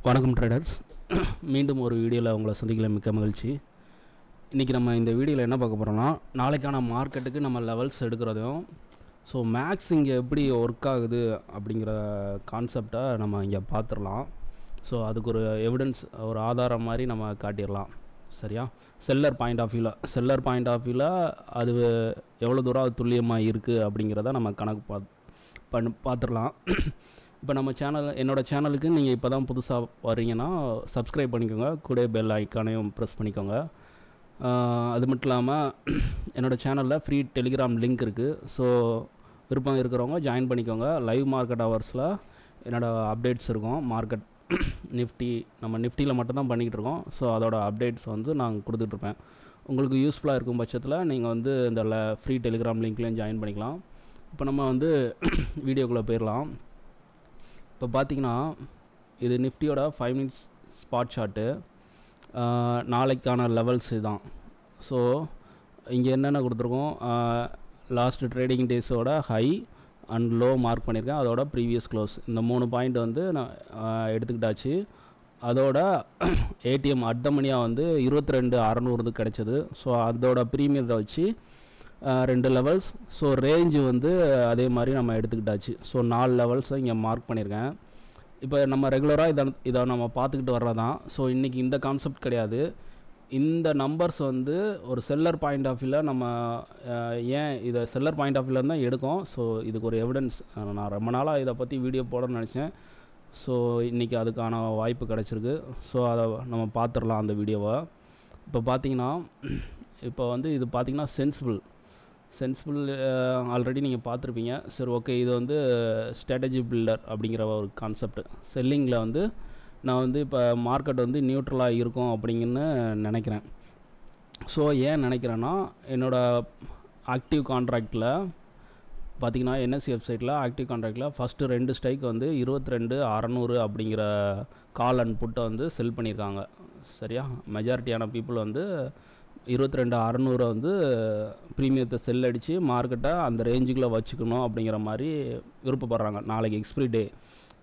வணக்கம் ட்ரேடர்ஸ். மீண்டும் ஒரு வீடியோவில் உங்களை சந்திக்கல மிக்க மகிழ்ச்சி. இன்றைக்கி நம்ம இந்த வீடியோவில் என்ன பார்க்க போகிறோம்னா, நாளைக்கான மார்க்கெட்டுக்கு நம்ம லெவல்ஸ் எடுக்கிறதையும் ஸோ மேக்ஸ் இங்கே எப்படி ஒர்க் ஆகுது அப்படிங்கிற கான்செப்டை நம்ம இங்கே பார்த்துடலாம். ஸோ அதுக்கு ஒரு எவிடன்ஸ், ஒரு ஆதாரம் மாதிரி நம்ம காட்டிடலாம். சரியா? செல்லர் பாயிண்ட் ஆஃப் வியூவில் அது எவ்வளோ தூரம் அது துல்லியமாக இருக்குது அப்படிங்கிறத நம்ம கணக்கு பார்த்துடலாம். இப்போ நம்ம என்னோடய சேனலுக்கு நீங்கள் இப்போ தான் புதுசாக வர்றீங்கன்னா சப்ஸ்கிரைப் பண்ணிக்கோங்க, கூட பெல் ஐக்கானையும் ப்ரெஸ் பண்ணிக்கோங்க. அது மட்டும் இல்லாமல் என்னோடய சேனலில் ஃப்ரீ டெலிகிராம் லிங்க் இருக்குது. ஸோ விருப்பம் இருக்கிறவங்க ஜாயின் பண்ணிக்கோங்க. லைவ் மார்க்கெட் ஹவர்ஸில் என்னோடய அப்டேட்ஸ் இருக்கும். மார்க்கெட் நிஃப்டி, நம்ம நிஃப்டியில் மட்டும்தான் பண்ணிக்கிட்டு இருக்கோம். ஸோ அதோட அப்டேட்ஸ் நாங்கள் கொடுத்துட்ருப்பேன். உங்களுக்கு யூஸ்ஃபுல்லாக இருக்கும் பட்சத்தில் நீங்கள் இந்த ஃப்ரீ டெலிகிராம் லிங்க்லேயும் ஜாயின் பண்ணிக்கலாம். இப்போ நம்ம வீடியோக்குள்ளே போயிடலாம். இப்போ பார்த்தீங்கன்னா இது நிஃப்டியோட 5 மினிட்ஸ் ஸ்பாட் ஷார்ட்டு. நாளைக்கான லெவல்ஸ் இதுதான். ஸோ இங்கே என்னென்ன கொடுத்துருக்கோம், லாஸ்ட்டு ட்ரேடிங் டேஸோட ஹை அண்ட் லோ மார்க் பண்ணியிருக்கேன். அதோட ப்ரீவியஸ் க்ளோஸ் இந்த 3 பாயிண்ட் நான் எடுத்துக்கிட்டாச்சு. அதோட ஏடிஎம் அட் த மணியாக 22,600 கிடைச்சது. ஸோ அதோட ப்ரீமியத்தை வச்சு 2 லெவல்ஸ். ஸோ ரேஞ்சு அதே மாதிரி நம்ம எடுத்துக்கிட்டாச்சு. ஸோ 4 லெவல்ஸை இங்கே மார்க் பண்ணியிருக்கேன். இப்போ நம்ம ரெகுலராக இதை நம்ம பார்த்துக்கிட்டு வர்றதான். ஸோ இன்றைக்கி இந்த கான்செப்ட் கிடையாது. இந்த நம்பர்ஸ் ஒரு செல்லர் பாயிண்ட் ஆஃப் வியூவில் நம்ம ஏன் இதை செல்லர் பாயிண்ட் ஆஃப் வியூவில் தான் எடுக்கும். ஸோ இதுக்கு ஒரு எவிடன்ஸ். நான் ரொம்ப நாளாக இதை பற்றி வீடியோ போடணும்னு நினச்சேன். ஸோ இன்றைக்கி அதுக்கான வாய்ப்பு கிடச்சிருக்கு. ஸோ அதை நம்ம பார்த்துடலாம் அந்த வீடியோவை. இப்போ பார்த்தீங்கன்னா இது பார்த்திங்கன்னா சென்சிபிள் ஆல்ரெடி நீங்கள் பார்த்துருப்பீங்க. சரி, ஓகே. இது ஸ்ட்ராட்டஜி பில்டர் அப்படிங்கிற ஒரு கான்செப்ட். செல்லிங்கில் நான் இப்போ மார்க்கெட் நியூட்ரலாக இருக்கும் அப்படிங்கன்னு நினைக்கிறேன். ஸோ ஏன் நினைக்கிறேன்னா, என்னோடய ஆக்டிவ் கான்ட்ராக்டில் பார்த்திங்கன்னா என்எஸ்சி வெப்சைட்டில் ஆக்டிவ் கான்ட்ராக்டில் ஃபஸ்ட்டு 2 ஸ்ட்ரைக் 22,600 அப்படிங்கிற கால் அண்ட் புட்டை செல் பண்ணியிருக்காங்க. சரியா? மெஜாரிட்டியான பீப்புள் 22,600 ப்ரீமியத்தை செல் அடித்து மார்க்கெட்டை அந்த ரேஞ்சுக்குள்ளே வச்சுக்கணும் அப்படிங்கிற மாதிரி விருப்பப்படுறாங்க. நாளைக்கு எக்ஸ்பிரி டே,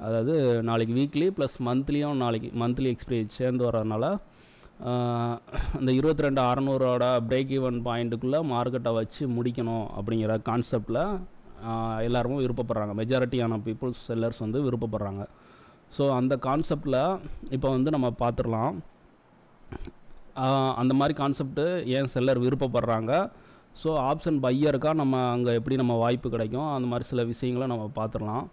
அதாவது நாளைக்கு வீக்லி ப்ளஸ் மந்த்லியும் நாளைக்கு மந்த்லி எக்ஸ்பிரி சேர்ந்து வர்றதுனால அந்த 22,600 பிரேக் ஈவன் பாயிண்ட்டுக்குள்ளே மார்க்கெட்டை வச்சு முடிக்கணும் அப்படிங்கிற கான்செப்டில் எல்லாருமே விருப்பப்படுறாங்க. மெஜாரிட்டியான பீப்புள்ஸ் செல்லர்ஸ் விருப்பப்படுறாங்க. ஸோ அந்த கான்செப்டில் இப்போ நம்ம பார்த்துடலாம். அந்த மாதிரி கான்செப்ட்டு ஏன் செல்லர் விருப்பப்படுறாங்க. ஸோ ஆப்ஷன் பையருக்கா நம்ம அங்கே எப்படி நம்ம வாய்ப்பு கிடைக்கும், அந்த மாதிரி சில விஷயங்களை நம்ம பார்த்துடலாம்.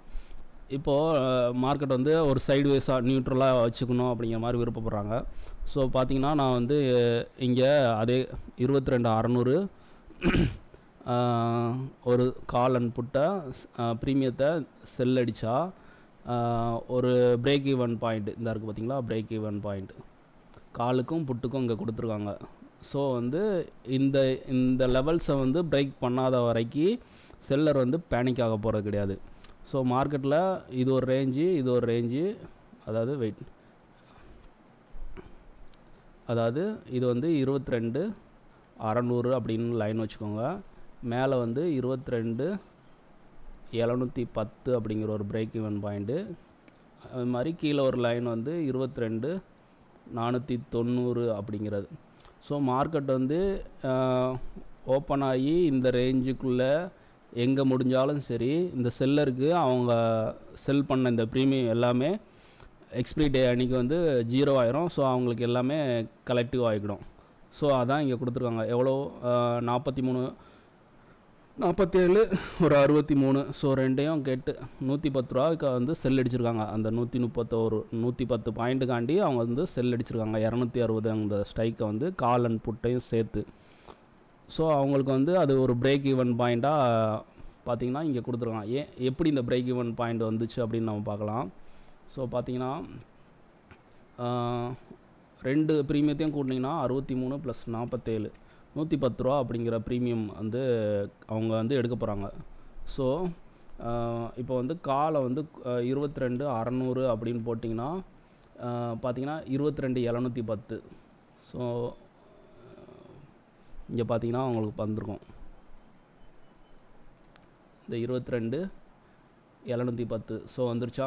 இப்போது மார்க்கெட் ஒரு சைட்வேஸாக நியூட்ரலாக வச்சுக்கணும் அப்படிங்கிற மாதிரி விருப்பப்படுறாங்க. ஸோ பார்த்திங்கன்னா நான் இங்கே அதே 22,600 ஒரு கால் அண்ட் புட்டை ப்ரீமியத்தை செல் அடித்தா ஒரு பிரேக் ஈவன் பாயிண்ட் இந்த இருக்குது பார்த்திங்களா, பிரேக் ஈவன் பாயிண்ட் காலுக்கும் புட்டுக்கும் இங்கே கொடுத்துருக்காங்க. ஸோ இந்த லெவல்ஸை பிரேக் பண்ணாத வரைக்கும் செல்லர் பேனிக் ஆக போகிறது கிடையாது. ஸோ மார்க்கெட்டில் இது ஒரு ரேஞ்சு, அதாவது இது 22,600 அப்படின்னு லைன் வச்சுக்கோங்க. மேலே 22,710 அப்படிங்கிற ஒரு பிரேக் ஈவன் பாயிண்ட்டு. அது மாதிரி கீழே ஒரு லைன் 22,490 அப்படிங்கிறது. ஸோ மார்க்கெட் ஓப்பன் ஆகி இந்த ரேஞ்சுக்குள்ளே எங்கே முடிஞ்சாலும் சரி, இந்த செல்லருக்கு அவங்க செல் பண்ண இந்த ப்ரீமியம் எல்லாமே எக்ஸ்பிரி டே அன்றைக்கி 0 ஆயிரும். ஸோ அவங்களுக்கு எல்லாமே கலெக்டிவ் ஆகிடும். ஸோ அதான் இங்கே கொடுத்துருக்காங்க. எவ்வளோ 43, 47, ஒரு 63. ஸோ ரெண்டையும் கேட்டு 110 ரூபாய்க்கு செல் அடிச்சிருக்காங்க. அந்த 110 பாயிண்ட்டுக்காண்டி அவங்க செல் அடிச்சிருக்காங்க. 260 அந்த ஸ்ட்ரைக்கை கால் அண்ட் புட்டையும் சேர்த்து. ஸோ அவங்களுக்கு அது ஒரு பிரேக் ஈவன் பாயிண்ட்டாக பார்த்திங்கன்னா இங்கே கொடுத்துருக்காங்க. எப்படி இந்த பிரேக் ஈவன் பாயிண்ட் வந்துச்சு அப்படின்னு நம்ம பார்க்கலாம். ஸோ பார்த்திங்கன்னா 2 ப்ரீமியத்தையும் கூட்டினீங்கன்னா 63 + 47, 110 ரூபா அப்படிங்கிற ப்ரீமியம் அவங்க எடுக்க போகிறாங்க. ஸோ இப்போ காலை 22,600 அப்படின்னு போட்டிங்கன்னா பார்த்திங்கன்னா 22,710. ஸோ இங்கே பார்த்திங்கன்னா அவங்களுக்கு வந்திருக்கும் இந்த 22,710. ஸோ வந்துருச்சா?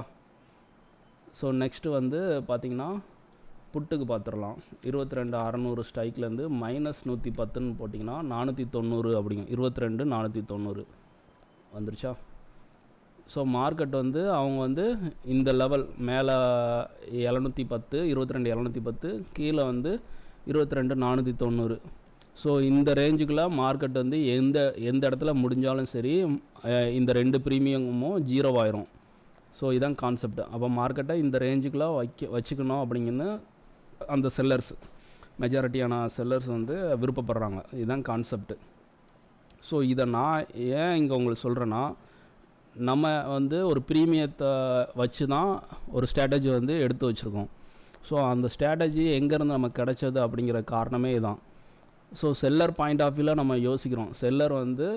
ஸோ நெக்ஸ்ட்டு வந்து பார்த்திங்கன்னா புட்டுக்கு பார்த்துடலாம். 22,600 ஸ்ட்ரைக்லேருந்து -110ன்னு போட்டிங்கன்னா 490 அப்படிங்க. 22,490 வந்துருச்சா? ஸோ மார்க்கெட் வந்து அவங்க வந்து இந்த லெவல் மேலே 710, 22,710, கீழே வந்து 22,490. ஸோ இந்த ரேஞ்சுக்குள்ளே மார்க்கெட் வந்து எந்த இடத்துல முடிஞ்சாலும் சரி இந்த 2 ப்ரீமியமும் 0 ஆயிரும். ஸோ இதான் கான்செப்ட். அப்போ மார்க்கெட்டை இந்த ரேஞ்சுக்குள்ளே வச்சுக்கணும் அப்படிங்கன்னு அந்த செல்லர்ஸ், மெஜாரிட்டியான செல்லர்ஸ் வந்து விருப்பப்படுறாங்க. இதுதான் கான்செப்ட். ஸோ இதை நான் ஏன் இங்கே உங்களுக்கு சொல்கிறேன்னா, நம்ம வந்து ஒரு ப்ரீமியத்தை வச்சு தான் ஒரு ஸ்ட்ராட்டஜி வந்து எடுத்து வச்சுருக்கோம். ஸோ அந்த ஸ்ட்ராட்டஜி எங்கேருந்து நமக்கு கிடைச்சது அப்படிங்கிற காரணமே இதுதான். ஸோ செல்லர் பாயிண்ட் ஆஃப் வியூவில் நம்ம யோசிக்கிறோம். செல்லர் வந்து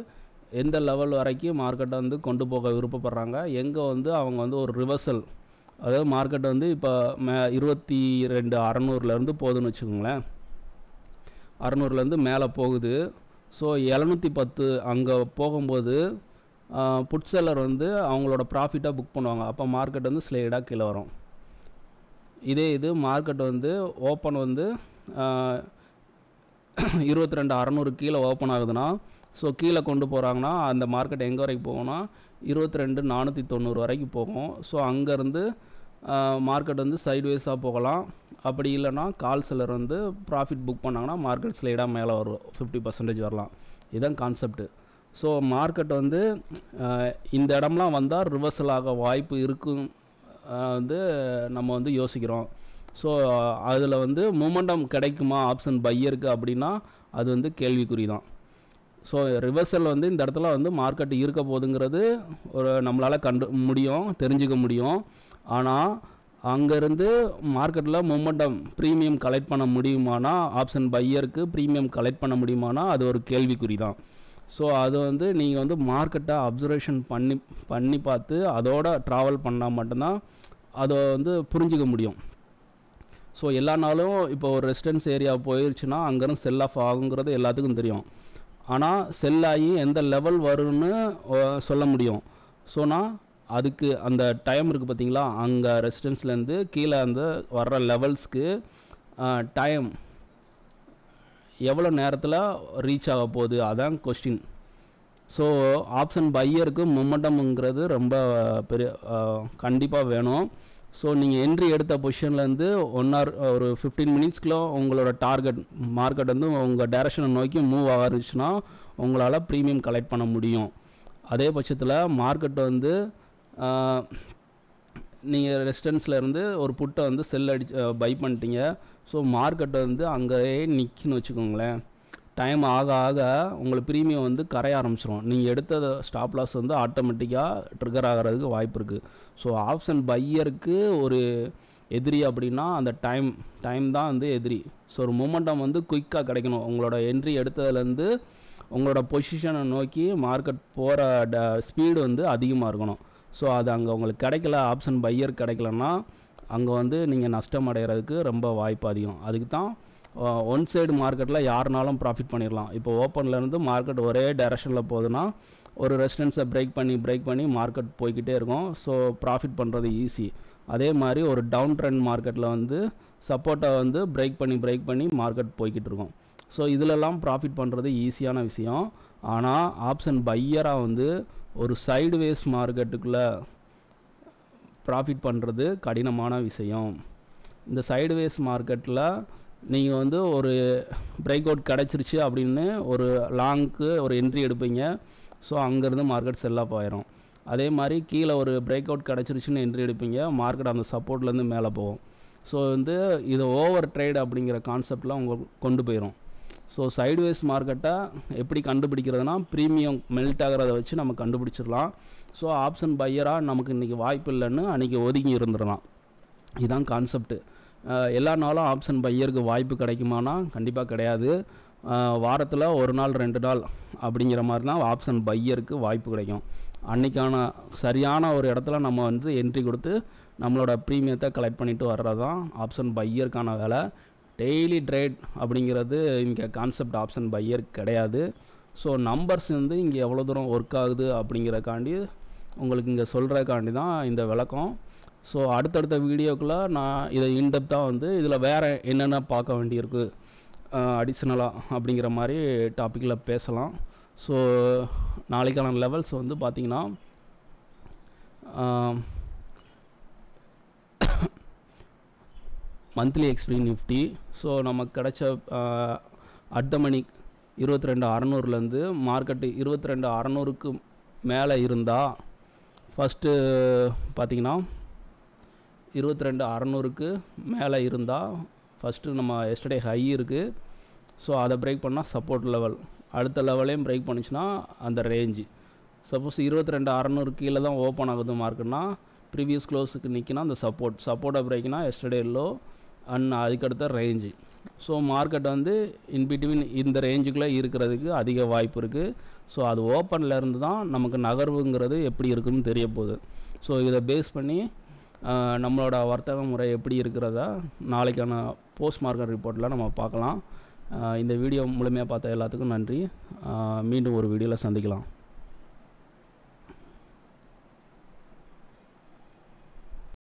எந்த லெவல் வரைக்கும் மார்க்கெட்டை வந்து கொண்டு போக விருப்பப்படுறாங்க, எங்கே வந்து அவங்க வந்து ஒரு ரிவர்சல், அதாவது மார்க்கெட் வந்து இப்போ 22,600லேருந்து போகுதுன்னு வச்சுக்கோங்களேன். 600லேருந்து மேலே போகுது. ஸோ 710 அங்கே போகும்போது புட் செல்லர் வந்து அவங்களோட ப்ராஃபிட்டாக புக் பண்ணுவாங்க. அப்போ மார்க்கெட் வந்து ஸ்லைடாக கீழே வரும். இது மார்க்கெட் வந்து ஓப்பன் வந்து 22,600 கீழே ஓப்பன் ஆகுதுன்னா, ஸோ கீழே கொண்டு போகிறாங்கன்னா அந்த மார்க்கெட் எங்கே வரைக்கும் போகும்னா 22,490 வரைக்கும் போகும். ஸோ அங்கேருந்து மார்க்கெட் வந்து சைட்வேஸாக போகலாம். அப்படி இல்லைனா கால் செல்லர் வந்து ப்ராஃபிட் புக் பண்ணாங்கன்னா மார்க்கெட் ஸ்லைடாக மேலே வரும், 50% வரலாம். இதுதான் கான்செப்ட்டு. ஸோ மார்க்கெட் வந்து இந்த இடம்லாம் வந்தால் ரிவர்சல் ஆக வாய்ப்பு இருக்கும் வந்து நம்ம வந்து யோசிக்கிறோம். ஸோ அதில் வந்து மொமெண்டம் கிடைக்குமா ஆப்ஷன் பையருக்கு அப்படின்னா அது வந்து கேள்விக்குறி தான். ஸோ ரிவர்சல் வந்து இந்த இடத்துல வந்து மார்க்கெட் இருக்க போகுதுங்கிறது ஒரு நம்மளால் தெரிஞ்சுக்க முடியும். ஆனால் அங்கேருந்து மார்க்கெட்டில் மொமெண்டம் ப்ரீமியம் கலெக்ட் பண்ண முடியுமானா, ஆப்ஷன் பையருக்கு ப்ரீமியம் கலெக்ட் பண்ண முடியுமானா அது ஒரு கேள்விக்குறி தான். ஸோ அது வந்து நீங்கள் வந்து மார்க்கெட்டை அப்சர்வேஷன் பண்ணி பார்த்து அதோட ட்ராவல் பண்ணால் மட்டும்தான் அதை வந்து புரிஞ்சிக்க முடியும். ஸோ எல்லா நாளும் இப்போ ஒரு ரெசிடென்ஸ் ஏரியா போயிடுச்சுன்னா அங்கேருந்து செல் ஆஃப் ஆகுங்கிறது எல்லாத்துக்கும் தெரியும். ஆனால் செல் ஆகி எந்த லெவல் வரும்னு சொல்ல முடியும். ஸோனா அதுக்கு அந்த டைம் இருக்குது பார்த்தீங்களா, அங்கே ரெசிடென்ஸ்லேருந்து கீழே அந்த வர்ற லெவல்ஸ்க்கு டைம் எவ்வளோ நேரத்தில் ரீச் ஆக போகுது, அதான் கொஸ்டின். ஸோ ஆப்ஷன் பையருக்கு மொமெண்டம்ங்கிறது ரொம்ப பெரிய கண்டிப்பாக வேணும். ஸோ நீங்கள் என்ட்ரி எடுத்த பொசிஷன்லேருந்து 1 hour ஒரு 15 மினிட்ஸ்க்குள்ள உங்களோட டார்கெட் மார்க்கெட் வந்து உங்கள் டைரக்ஷனை நோக்கி மூவ் ஆகிருச்சுன்னா உங்களால் ப்ரீமியம் கலெக்ட் பண்ண முடியும். அதே பட்சத்தில் மார்க்கெட் வந்து நீங்கள் ரெசிஸ்டன்ஸ்லேருந்து ஒரு புட்டை வந்து செல் பை பண்ணிட்டீங்க. ஸோ மார்க்கெட் வந்து அங்கேயே நிற்கின்னு வச்சுக்கோங்களேன். டைம் ஆக ஆக உங்களுக்கு ப்ரீமியம் வந்து கரைய ஆரம்பிச்சிடும். நீங்கள் எடுத்த ஸ்டாப் லாஸ் வந்து ஆட்டோமேட்டிக்காக ட்ரிகர் ஆகிறதுக்கு வாய்ப்பு இருக்குது. ஸோ ஆப்ஷன் பையருக்கு ஒரு எதிரி அப்படின்னா அந்த டைம் தான் வந்து எதிரி. ஸோ ஒரு மொமெண்டம் வந்து குயிக்காக கிடைக்கணும். உங்களோட என்ட்ரி எடுத்ததுலேருந்து உங்களோட பொசிஷனை நோக்கி மார்க்கெட் போகிற ஸ்பீடு வந்து அதிகமாக இருக்கணும். ஸோ அது அங்கே உங்களுக்கு கிடைக்கல, ஆப்ஷன் பையர் கிடைக்கலன்னா அங்கே வந்து நீங்கள் நஷ்டம் அடைகிறதுக்கு ரொம்ப வாய்ப்பு அதிகம். அதுக்கு தான் ஒன் சைடு மார்க்கெட்டில் யாருனாலும் ப்ராஃபிட் பண்ணிடலாம். இப்போ ஓப்பன்லேருந்து மார்க்கெட் ஒரே டைரெக்ஷனில் போகுதுன்னா ஒரு ரெசிஸ்டன்ஸை பிரேக் பண்ணி மார்க்கெட் போய்கிட்டே இருக்கும். ஸோ ப்ராஃபிட் பண்ணுறது ஈஸி. அதே மாதிரி ஒரு டவுன் ட்ரெண்ட் மார்க்கெட்டில் வந்து சப்போர்ட்டை வந்து பிரேக் பண்ணி மார்க்கெட் போய்கிட்டு இருக்கும். ஸோ இதிலெல்லாம் ப்ராஃபிட் பண்ணுறது ஈஸியான விஷயம். ஆனால் ஆப்ஷன் பையராக வந்து ஒரு சைடுவேஸ் மார்க்கெட்டுக்குள்ளே ப்ராஃபிட் பண்ணுறது கடினமான விஷயம். இந்த சைடுவேஸ் மார்க்கெட்டில் நீங்கள் வந்து ஒரு பிரேக் அவுட் கிடச்சிருச்சு அப்படின்னு ஒரு லாங்க்கு ஒரு என்ட்ரி எடுப்பீங்க. ஸோ அங்கேருந்து மார்க்கெட் செல் ஆஃப் ஆயிரும். அதே மாதிரி கீழே ஒரு பிரேக் அவுட் கிடச்சிருச்சுன்னு என்ட்ரி எடுப்பீங்க, மார்க்கெட் அந்த சப்போர்ட்லேருந்து மேலே போகும். ஸோ வந்து இது ஓவர் ட்ரேட் அப்படிங்கிற கான்செப்டில் அவங்க கொண்டு போயிடும். ஸோ சைடுவேஸ் மார்க்கெட்டை எப்படி கண்டுபிடிக்கிறதுனா ப்ரீமியம் மெல்ட் ஆகிறத வச்சு நம்ம கண்டுபிடிச்சிடலாம். ஸோ ஆப்ஷன் பையராக நமக்கு இன்றைக்கி வாய்ப்பு இல்லைன்னு அன்றைக்கி ஒதுங்கி இருந்துடலாம். இதுதான் கான்செப்ட்டு. எல்லா நாளும் ஆப்ஷன் பையருக்கு வாய்ப்பு கிடைக்குமானா கண்டிப்பாக கிடையாது. வாரத்தில் ஒரு நாள் 2 நாள் அப்படிங்கிற மாதிரி தான் ஆப்ஷன் பையருக்கு வாய்ப்பு கிடைக்கும். அன்றைக்கான சரியான ஒரு இடத்துல நம்ம வந்து என்ட்ரி கொடுத்து நம்மளோட ப்ரீமியத்தை கலெக்ட் பண்ணிட்டு வர்றது தான் ஆப்ஷன் பையருக்கான வேலை. டெய்லி ட்ரேட் அப்படிங்கிறது இங்கே கான்செப்ட் ஆப்ஷன் பையருக்கு கிடையாது. ஸோ நம்பர்ஸ் வந்து இங்கே எவ்வளோ தூரம் ஒர்க் ஆகுது அப்படிங்கிறக்காண்டி உங்களுக்கு இங்கே சொல்கிறக்காண்டி தான் இந்த விளக்கம். ஸோ அடுத்தடுத்த வீடியோக்குள்ளே நான் இதை இன்டெப்த்தாக வந்து இதில் வேறு என்னென்ன பார்க்க வேண்டியிருக்கு அடிஷ்னலாக அப்படிங்கிற மாதிரி டாப்பிக்கில் பேசலாம். ஸோ நாளைக்கான லெவல்ஸ் வந்து பார்த்திங்கன்னா மந்த்லி எக்ஸ்பீரி நிஃப்டி. ஸோ நமக்கு கிடைச்ச அட் மணி 22,600லேருந்து மார்க்கெட்டு 22,600க்கு மேலே இருந்தால் ஃபஸ்ட்டு பார்த்திங்கன்னா 22,600க்கு மேலே இருந்தால் ஃபஸ்ட்டு நம்ம எஸ்டர்டே ஹை இருக்குது. ஸோ அதை பிரேக் பண்ணால் சப்போர்ட் லெவல், அடுத்த லெவலையும் பிரேக் பண்ணிச்சுன்னா அந்த ரேஞ்சு. சப்போஸ் 22,600 கீழே தான் ஓப்பன் ஆகுது மார்க்கெட்னா ப்ரீவியஸ் க்ளோஸுக்கு நிற்கினா அந்த சப்போர்ட்டை பிரேக்னா எஸ்டர்டே லோ அண்ட் அதுக்கடுத்த ரேஞ்சு. ஸோ மார்க்கெட் வந்து இன்பிட்வீன் இந்த ரேஞ்சுக்குள்ளே இருக்கிறதுக்கு அதிக வாய்ப்பு இருக்குது. ஸோ அது ஓப்பனில் இருந்து தான் நமக்கு நகர்வுங்கிறது எப்படி இருக்குதுன்னு தெரிய போகுது. ஸோ இதை பேஸ் பண்ணி நம்மளோட வர்த்தக முறை எப்படி இருக்கிறதா நாளைக்கான போஸ்ட் மார்க்கெட் ரிப்போர்ட்டில் நம்ம பார்க்கலாம். இந்த வீடியோ முழுமையாக பார்த்த எல்லாத்துக்கும் நன்றி. மீண்டும் ஒரு வீடியோவில் சந்திக்கலாம்.